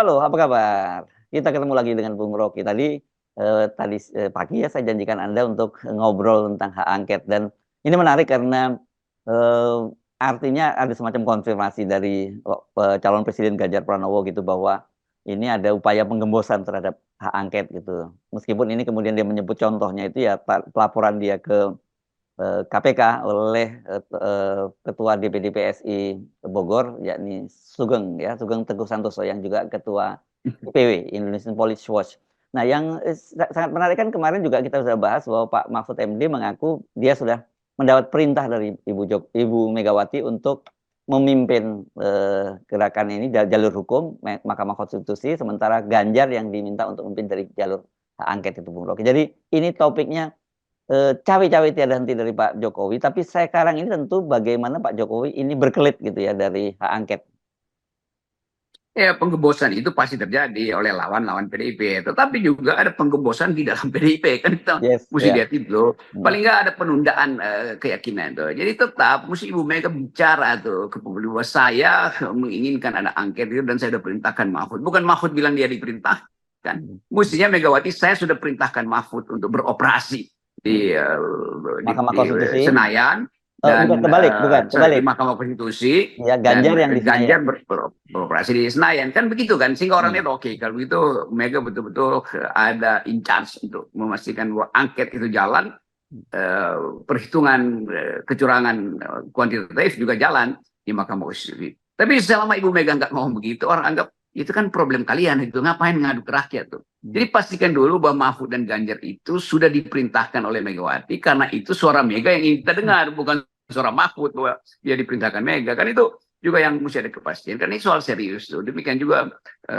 halo, apa kabar? Kita ketemu lagi dengan Bung Rocky. Tadi pagi ya saya janjikan Anda untuk ngobrol tentang hak angket dan ini menarik karena eee, artinya ada semacam konfirmasi dari calon presiden Ganjar Pranowo gitu bahwa ini ada upaya penggembosan terhadap hak angket gitu. Meskipun ini kemudian dia menyebut contohnya itu ya pelaporan dia ke KPK oleh Ketua DPD PSI Bogor, yakni Sugeng Teguh Santoso yang juga Ketua IPW, Indonesian Police Watch. Nah yang, sangat menarik kan kemarin juga kita sudah bahas bahwa Pak Mahfud MD mengaku dia sudah mendapat perintah dari Ibu Megawati untuk memimpin, gerakan ini jalur hukum Mahkamah Konstitusi, sementara Ganjar yang diminta untuk memimpin dari jalur hak angket itu, Bung Roky. Jadi ini topiknya cawe-cawe tiada henti dari Pak Jokowi, tapi sekarang ini tentu bagaimana Pak Jokowi ini berkelit gitu ya dari hak angket. Ya, penggembosan itu pasti terjadi oleh lawan-lawan PDIP. Tetapi juga ada penggembosan di dalam PDIP. Kan kita Yes, mesti ya. lihat itu. Mhm. Paling nggak ada penundaan keyakinan tuh. Jadi tetap mesti Ibu Mega bicara tuh ke publik bahwa saya menginginkan ada angket itu dan saya sudah perintahkan Mahfud. Bukan Mahfud bilang dia diperintahkan. Mhm. Mestinya Megawati saya sudah perintahkan Mahfud untuk beroperasi Mhm. di, Mahkamah di Konstitusi, Senayan bukan dan kebalik, di kebalik. Mahkamah Konstitusi Ya Ganjar dan yang di Ganjar Senayan. beroperasi di Senayan kan begitu kan sehingga orang Mhm. lihat oke kalau begitu Mega betul-betul ada in charge untuk memastikan bahwa angket itu jalan, perhitungan kecurangan kuantitatif juga jalan di Mahkamah Konstitusi. Tapi selama Ibu Mega nggak ngomong begitu, orang anggap itu kan problem kalian, itu ngapain ngadu ke rakyat tuh. Mhm. Jadi pastikan dulu bahwa Mahfud dan Ganjar itu sudah diperintahkan oleh Megawati karena itu suara Mega yang ingin kita dengar, bukan suara Mahfud bahwa dia diperintahkan Mega. Kan itu juga yang mesti ada kepastian. Karena ini soal serius tuh. Demikian juga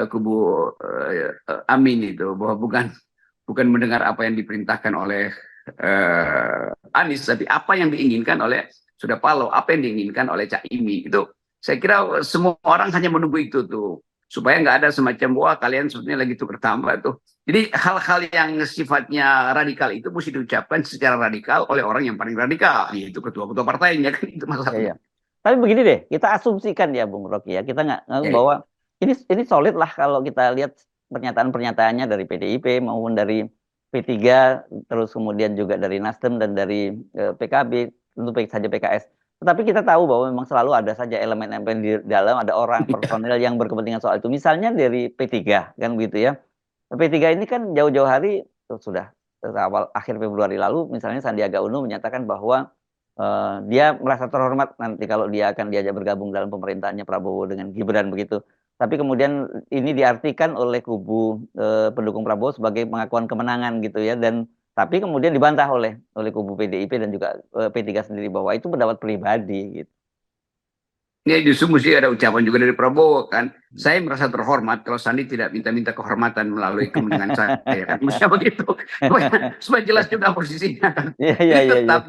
kubu Amin itu bahwa bukan mendengar apa yang diperintahkan oleh Anies, tapi apa yang diinginkan oleh Surya Paloh, apa yang diinginkan oleh Cak Imi. Itu saya kira semua orang hanya menunggu itu tuh. Supaya nggak ada semacam, wah kalian sebetulnya lagi tukar tambah tuh. Jadi hal-hal yang sifatnya radikal itu mesti diucapkan secara radikal oleh orang yang paling radikal, yaitu ketua-ketua partainya, kan itu Ya, ya. masalahnya. Tapi begini deh, kita asumsikan ya Bung Rocky ya, kita nggak Ya, bahwa ini solid lah kalau kita lihat pernyataan-pernyataannya dari PDIP maupun dari P3, terus kemudian juga dari Nasdem dan dari PKB, tentu saja PKS. Tetapi kita tahu bahwa memang selalu ada saja elemen-elemen di dalam, ada orang personil yang berkepentingan soal itu. Misalnya dari P3 kan begitu ya. P3 ini kan jauh-jauh hari sudah awal akhir Februari lalu misalnya Sandiaga Uno menyatakan bahwa dia merasa terhormat nanti kalau dia akan diajak bergabung dalam pemerintahannya Prabowo dengan Gibran begitu. Tapi kemudian ini diartikan oleh kubu pendukung Prabowo sebagai pengakuan kemenangan gitu ya dan tapi kemudian dibantah oleh kubu PDIP dan juga P3 sendiri bahwa itu pendapat pribadi gitu. ini justru mesti ada ucapan juga dari Prabowo kan. Saya merasa terhormat kalau Sandi tidak minta-minta kehormatan melalui kemenangan saya kan. Mestinya begitu. Supaya jelas juga posisinya kan. Iya iya Jadi iya iya. tetap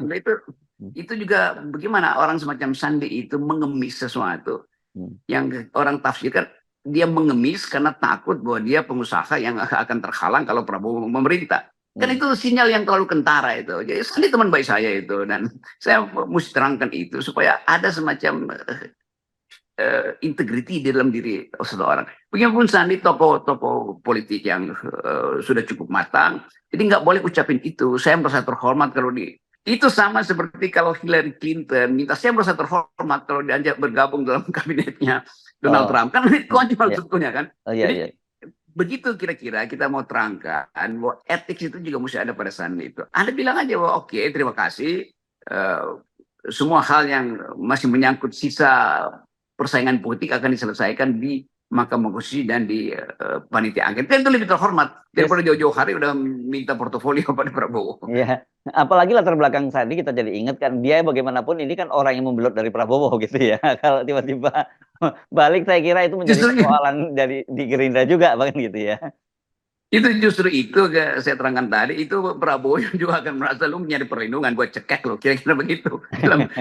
itu juga bagaimana orang semacam Sandi itu mengemis sesuatu Hmm. yang orang tafsirkan dia mengemis karena takut bahwa dia pengusaha yang akan terhalang kalau Prabowo memerintah. Kan Hmm. itu sinyal yang terlalu kentara itu. Jadi Sandi teman baik saya itu dan saya mesti terangkan itu supaya ada semacam integriti di dalam diri seseorang. Begitupun Sandi tokoh-tokoh politik yang sudah cukup matang, jadi nggak boleh ucapin itu. Saya merasa terhormat kalau itu sama seperti kalau Hillary Clinton minta saya merasa terhormat kalau diajak bergabung dalam kabinetnya Donald Oh, Trump kan konyol ya. sebetulnya kan. Oh iya iya. Jadi begitu kira-kira kita mau terangkan bahwa etik itu juga mesti ada pada Sandi itu. Anda bilang aja bahwa oke, terima kasih. Uh, Semua hal yang masih menyangkut sisa persaingan politik akan diselesaikan di Mahkamah Konstitusi dan di panitia angket. Kan itu lebih terhormat Yes. daripada jauh-jauh hari udah minta portofolio pada Prabowo. Iya, apalagi latar belakang Sandi kita jadi ingat kan dia bagaimanapun ini kan orang yang membelot dari Prabowo gitu ya. Kalau tiba-tiba balik saya kira itu menjadi Justru persoalan dari di Gerindra juga bahkan gitu ya. justru itu saya terangkan tadi itu Prabowo yang juga akan merasa lu nyari perlindungan buat cekek lo kira-kira begitu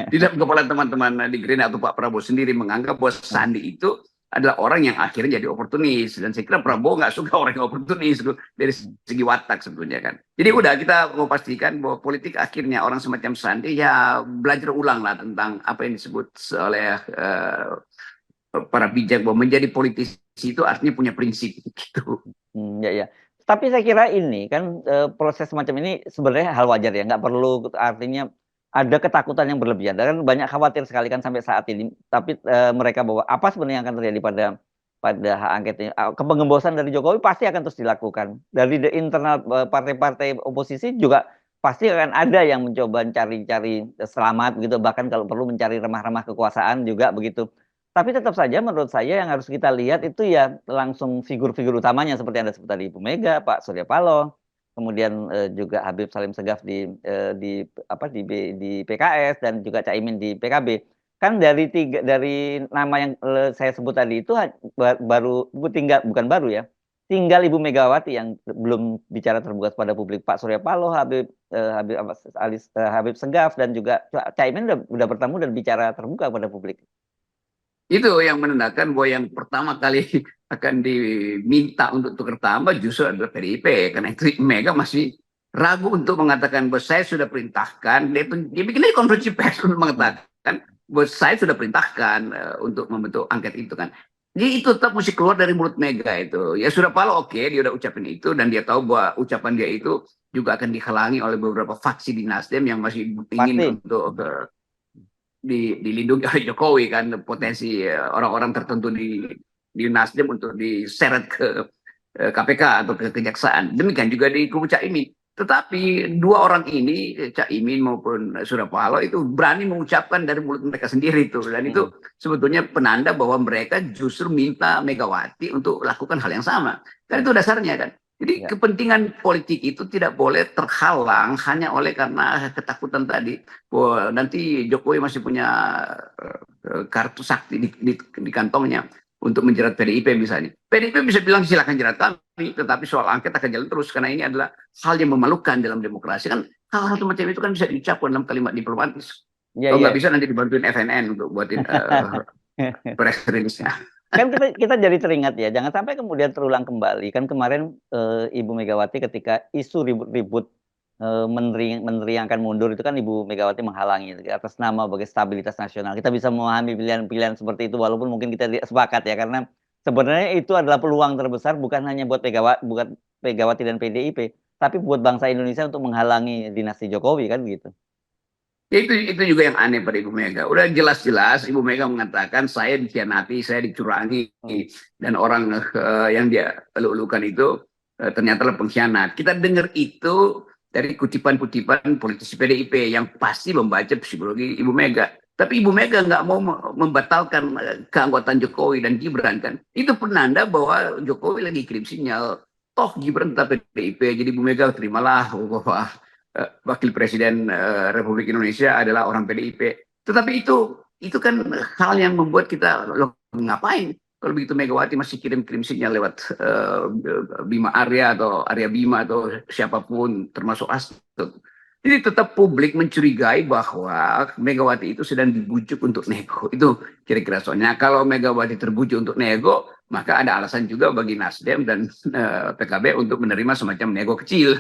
di dalam kepala teman-teman di Gerindra atau Pak Prabowo sendiri menganggap bahwa Sandi itu adalah orang yang akhirnya jadi oportunis dan saya kira Prabowo nggak suka orang yang oportunis dari segi watak sebetulnya kan. Jadi udah kita mau pastikan bahwa politik akhirnya orang semacam Sandi ya belajar ulang lah tentang apa yang disebut oleh para bijak bahwa menjadi politisi itu artinya punya prinsip gitu. Ya, ya. Tapi saya kira ini kan proses semacam ini sebenarnya hal wajar ya, nggak perlu artinya ada ketakutan yang berlebihan. Dan banyak khawatir sekali kan sampai saat ini. Tapi mereka bahwa apa sebenarnya yang akan terjadi pada hak angket ini. Kepengembosan dari Jokowi pasti akan terus dilakukan. Dari internal partai-partai oposisi juga pasti akan ada yang mencoba cari-cari selamat gitu. Bahkan kalau perlu mencari remah-remah kekuasaan juga begitu. Tapi tetap saja menurut saya yang harus kita lihat itu ya langsung figur-figur utamanya seperti Anda sebut tadi Ibu Mega, Pak Surya Paloh, kemudian juga Habib Salim Segaf di apa di PKS dan juga Caimin di PKB. Kan dari nama yang saya sebut tadi itu baru tinggal bukan baru ya. Tinggal Ibu Megawati yang belum bicara terbuka pada publik. Pak Surya Paloh, Habib Segaf dan juga Caimin udah bertemu dan bicara terbuka pada publik. Itu yang menandakan bahwa yang pertama kali akan diminta untuk tukar tambah justru adalah PDIP. Karena itu Mega masih ragu untuk mengatakan bahwa saya sudah perintahkan. Dia bikin konferensi pers untuk mengatakan bahwa saya sudah perintahkan untuk membentuk angket itu kan. Jadi itu tetap mesti keluar dari mulut Mega itu. Ya sudah Palo oke, dia udah ucapin itu dan dia tahu bahwa ucapan dia itu juga akan dihalangi oleh beberapa faksi di Nasdem yang masih ingin untuk dilindungi oleh Jokowi kan, potensi orang-orang tertentu di Nasdem untuk diseret ke KPK atau ke kejaksaan. Demikian juga di kubu Caimin. Tetapi dua orang ini, Caimin maupun Surya Paloh itu berani mengucapkan dari mulut mereka sendiri itu. Dan itu sebetulnya penanda bahwa mereka justru minta Megawati untuk lakukan hal yang sama. Kan itu dasarnya kan. Jadi kepentingan politik itu tidak boleh terhalang hanya oleh karena ketakutan tadi. Bahwa nanti Jokowi masih punya kartu sakti di kantongnya untuk menjerat PDIP misalnya. PDIP bisa bilang silakan jerat kami, tetapi soal angket akan jalan terus karena ini adalah hal yang memalukan dalam demokrasi kan. Hal-hal semacam itu kan bisa diucapkan dalam kalimat diplomatis. Kalau nggak bisa nanti dibantuin FNN untuk buatin press release-nya. Kan kita jadi teringat ya, jangan sampai kemudian terulang kembali. Kan kemarin Ibu Megawati ketika isu ribut-ribut menteri yang akan mundur itu kan Ibu Megawati menghalangi atas nama sebagai stabilitas nasional. Kita bisa memahami pilihan-pilihan seperti itu walaupun mungkin kita tidak sepakat ya karena sebenarnya itu adalah peluang terbesar bukan hanya buat Megawati dan PDIP, tapi buat bangsa Indonesia untuk menghalangi dinasti Jokowi kan gitu. Ya itu juga yang aneh pada Ibu Mega. Udah jelas-jelas Ibu Mega mengatakan saya dikhianati, saya dicurangi dan orang yang dia elu-elukan itu ternyata adalah pengkhianat. Kita dengar itu dari kutipan-kutipan politisi PDIP yang pasti membaca psikologi Ibu Mega. Tapi Ibu Mega nggak mau membatalkan keanggotaan Jokowi dan Gibran kan. Itu penanda bahwa Jokowi lagi kirim sinyal. Toh Gibran tetap PDIP, jadi Ibu Mega terimalah bahwa Wakil Presiden Republik Indonesia adalah orang PDIP. Tetapi itu kan hal yang membuat kita loh, ngapain kalau begitu Megawati masih kirim-kirim sinyal lewat Bima Arya atau Arya Bima atau siapapun termasuk Astro. Jadi tetap publik mencurigai bahwa Megawati itu sedang dibujuk untuk nego. Itu kira-kira soalnya. Kalau Megawati terbujuk untuk nego, maka ada alasan juga bagi Nasdem dan PKB untuk menerima semacam nego kecil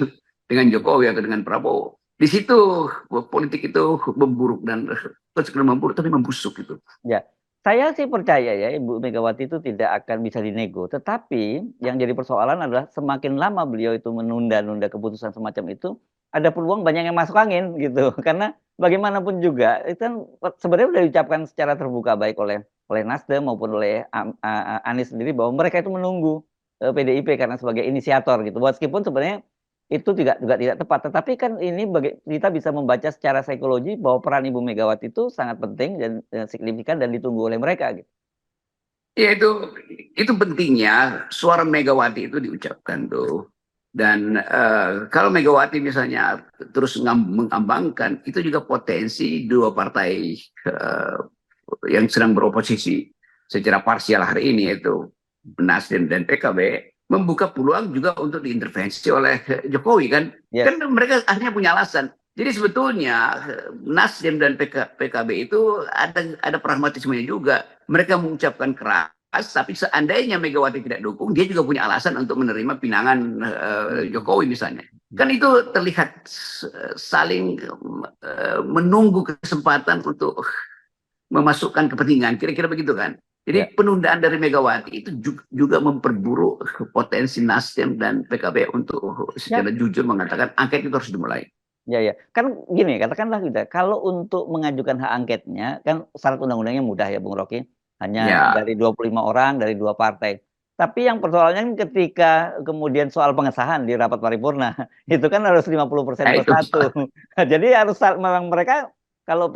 dengan Jokowi atau dengan Prabowo. Di situ politik itu memburuk dan bukan sekedar memburuk tapi membusuk itu. Ya, saya sih percaya ya Ibu Megawati itu tidak akan bisa dinego. Tetapi yang jadi persoalan adalah semakin lama beliau itu menunda-nunda keputusan semacam itu, ada peluang banyak yang masuk angin gitu. Karena bagaimanapun juga itu kan sebenarnya sudah diucapkan secara terbuka baik oleh Nasdem maupun oleh Anies sendiri bahwa mereka itu menunggu PDIP karena sebagai inisiator gitu. Meskipun sebenarnya itu juga tidak tepat. Tetapi kan ini kita bisa membaca secara psikologi bahwa peran Ibu Megawati itu sangat penting dan signifikan dan ditunggu oleh mereka gitu. Ya itu pentingnya suara Megawati itu diucapkan tuh. Dan kalau Megawati misalnya terus mengambangkan, itu juga potensi dua partai yang sedang beroposisi secara parsial hari ini, yaitu Nasdem dan PKB, membuka peluang juga untuk diintervensi oleh Jokowi kan. Kan mereka akhirnya punya alasan. Jadi sebetulnya Nasdem dan PKB itu ada pragmatismenya juga. Mereka mengucapkan keras, tapi seandainya Megawati tidak dukung, dia juga punya alasan untuk menerima pinangan Jokowi misalnya. Kan itu terlihat saling menunggu kesempatan untuk memasukkan kepentingan. Kira-kira begitu kan. Jadi Ya, penundaan dari Megawati itu juga memperburuk potensi Nasdem dan PKB untuk ya, secara jujur mengatakan angket itu harus dimulai. ya, ya. Kan gini, katakanlah gitu, kalau untuk mengajukan hak angketnya, kan syarat undang-undangnya mudah ya, Bung Rocky. Hanya Ya, dari 25 orang, dari 2 partai. Tapi yang persoalannya kan ketika kemudian soal pengesahan di rapat paripurna, itu kan harus 50% plus itu 1. Jadi harus memang mereka kalau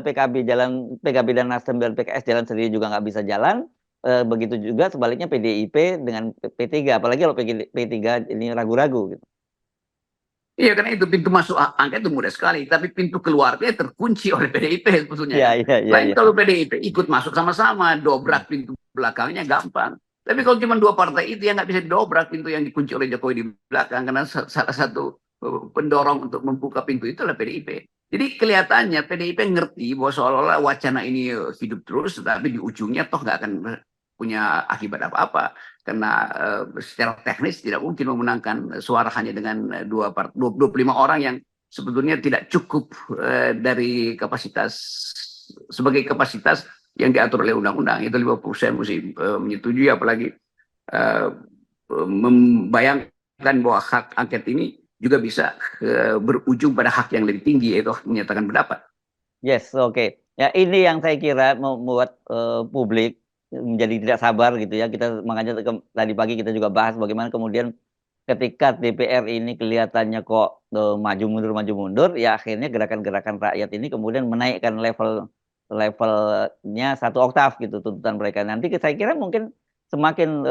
PKB jalan, PKB dan Nasdem dan PKS jalan sendiri juga nggak bisa jalan, begitu juga sebaliknya PDIP dengan P3, apalagi kalau P3 ini ragu-ragu gitu. iya, karena itu pintu masuk angket itu mudah sekali, tapi pintu keluarnya terkunci oleh PDIP sebetulnya Iya, kan. iya, iya, Lain iya. kalau PDIP ikut masuk sama-sama, Hmm. dobrak pintu belakangnya gampang. Tapi kalau cuma dua partai itu yang nggak bisa didobrak pintu yang dikunci oleh Jokowi di belakang, karena salah satu pendorong untuk membuka pintu itu adalah PDIP. Jadi kelihatannya PDIP ngerti bahwa seolah-olah wacana ini hidup terus, tapi di ujungnya toh nggak akan punya akibat apa-apa karena secara teknis tidak mungkin memenangkan suara hanya dengan 25 orang yang sebetulnya tidak cukup dari kapasitas sebagai kapasitas yang diatur oleh undang-undang itu 50% mesti menyetujui apalagi uh, membayangkan bahwa hak angket ini juga bisa berujung pada hak yang lebih tinggi yaitu menyatakan pendapat. Yes, oke. Ya ini yang saya kira membuat publik menjadi tidak sabar gitu ya. Kita makanya tadi pagi kita juga bahas bagaimana kemudian ketika DPR ini kelihatannya kok maju mundur, ya akhirnya gerakan-gerakan rakyat ini kemudian menaikkan levelnya satu oktav gitu tuntutan mereka. Nanti saya kira mungkin semakin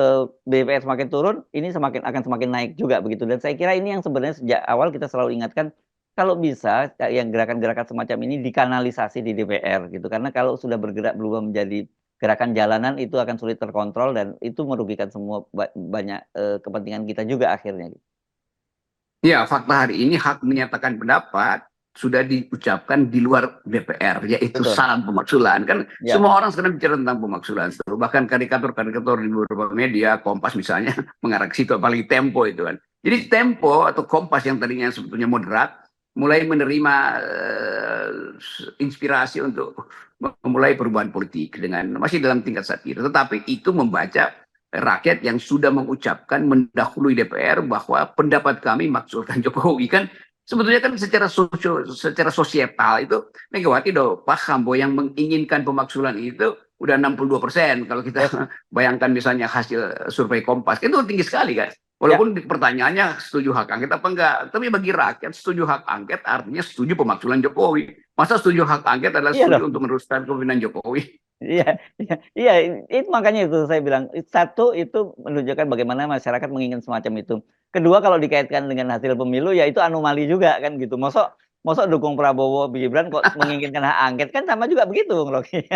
DPR semakin turun, ini akan semakin naik juga begitu. Dan saya kira ini yang sebenarnya sejak awal kita selalu ingatkan kalau bisa yang gerakan-gerakan semacam ini dikanalisasi di DPR gitu. Karena kalau sudah bergerak berubah menjadi gerakan jalanan itu akan sulit terkontrol dan itu merugikan semua banyak kepentingan kita juga akhirnya. Ya, fakta hari ini hak menyatakan pendapat sudah diucapkan di luar DPR, yaitu Betul. salam pemaksulan. Kan Ya, semua orang sekarang bicara tentang pemaksulan. Bahkan karikatur-karikatur di beberapa media, Kompas misalnya, mengarah ke situ, apalagi Tempo itu kan. Jadi Tempo atau Kompas yang tadinya sebetulnya moderat, mulai menerima inspirasi untuk memulai perubahan politik dengan masih dalam tingkat satir. Tetapi itu membaca rakyat yang sudah mengucapkan mendahului DPR bahwa pendapat kami maksudkan Jokowi kan sebetulnya kan secara sosietal itu Megawati udah paham bahwa yang menginginkan pemaksulan itu udah 62% kalau kita yes, bayangkan misalnya hasil survei Kompas itu tinggi sekali kan. ya, Walaupun pertanyaannya setuju hak angket apa enggak, tapi bagi rakyat setuju hak angket artinya setuju pemaksulan Jokowi. Masa setuju hak angket adalah iya setuju dong. untuk meneruskan kepemimpinan Jokowi? Iya, iya, iya, itu makanya itu saya bilang satu itu menunjukkan bagaimana masyarakat menginginkan semacam itu. Kedua kalau dikaitkan dengan hasil pemilu ya itu anomali juga kan gitu. Mosok mosok dukung Prabowo Gibran kok menginginkan hak angket kan sama juga begitu Bung Rocky.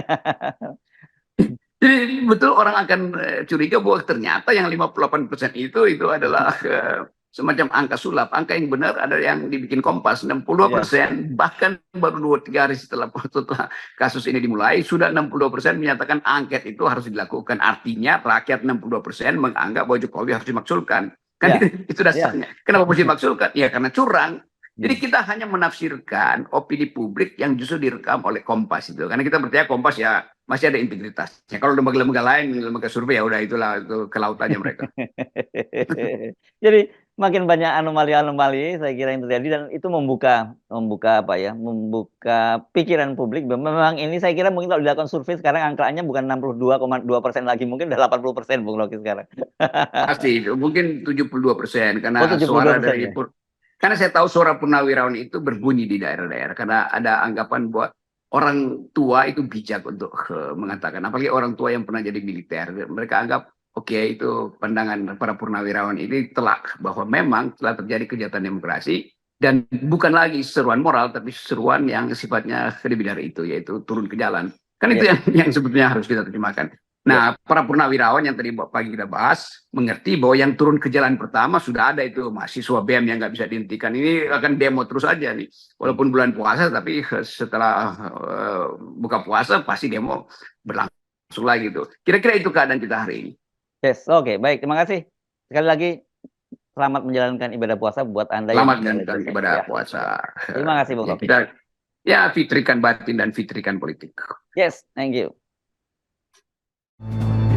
Jadi betul orang akan curiga bahwa ternyata yang 58% itu adalah semacam angka sulap. Angka yang benar ada yang dibikin Kompas 62%, Iya, bahkan baru 2-3 hari setelah kasus ini dimulai sudah 62% menyatakan angket itu harus dilakukan. Artinya rakyat 62% menganggap bahwa Jokowi harus dimaksulkan. Kan iya, itu iya. dasarnya. Kenapa harus dimaksulkan? Ya karena curang. Jadi Hmm. kita hanya menafsirkan opini publik yang justru direkam oleh Kompas itu. Karena kita percaya Kompas ya masih ada integritasnya. Kalau lembaga-lembaga lain, lembaga survei ya udah itulah itu kelautannya mereka. Jadi makin banyak anomali-anomali saya kira yang terjadi dan itu membuka membuka apa ya, membuka pikiran publik. Memang ini saya kira mungkin kalau dilakukan survei sekarang angkanya bukan 62,2% lagi, mungkin udah 80% Bung Rocky sekarang. Pasti mungkin 72% Oh karena suara 72% dari ya? karena saya tahu suara Purnawirawan itu berbunyi di daerah-daerah karena ada anggapan bahwa orang tua itu bijak untuk mengatakan apalagi orang tua yang pernah jadi militer mereka anggap oke itu pandangan para Purnawirawan ini telak bahwa memang telah terjadi kejahatan demokrasi dan bukan lagi seruan moral tapi seruan yang sifatnya lebih dari itu yaitu turun ke jalan kan itu Yes, yang sebetulnya harus kita terjemahkan. yes. Nah, para purnawirawan yang tadi pagi kita bahas mengerti bahwa yang turun ke jalan pertama sudah ada itu mahasiswa BEM yang nggak bisa dihentikan. Ini akan demo terus aja nih. Hmm. Walaupun bulan puasa, tapi setelah buka puasa pasti demo berlangsung lagi tuh. Kira-kira itu keadaan kita hari ini. Yes, oke, baik. Terima kasih. Sekali lagi selamat menjalankan ibadah puasa buat Anda yang Selamat tinggal di menjalankan Indonesia. ibadah Ya, puasa. terima kasih Bung Ya Rocky. kita ya fitrikan batin dan fitrikan politik. Yes, thank you. Bung.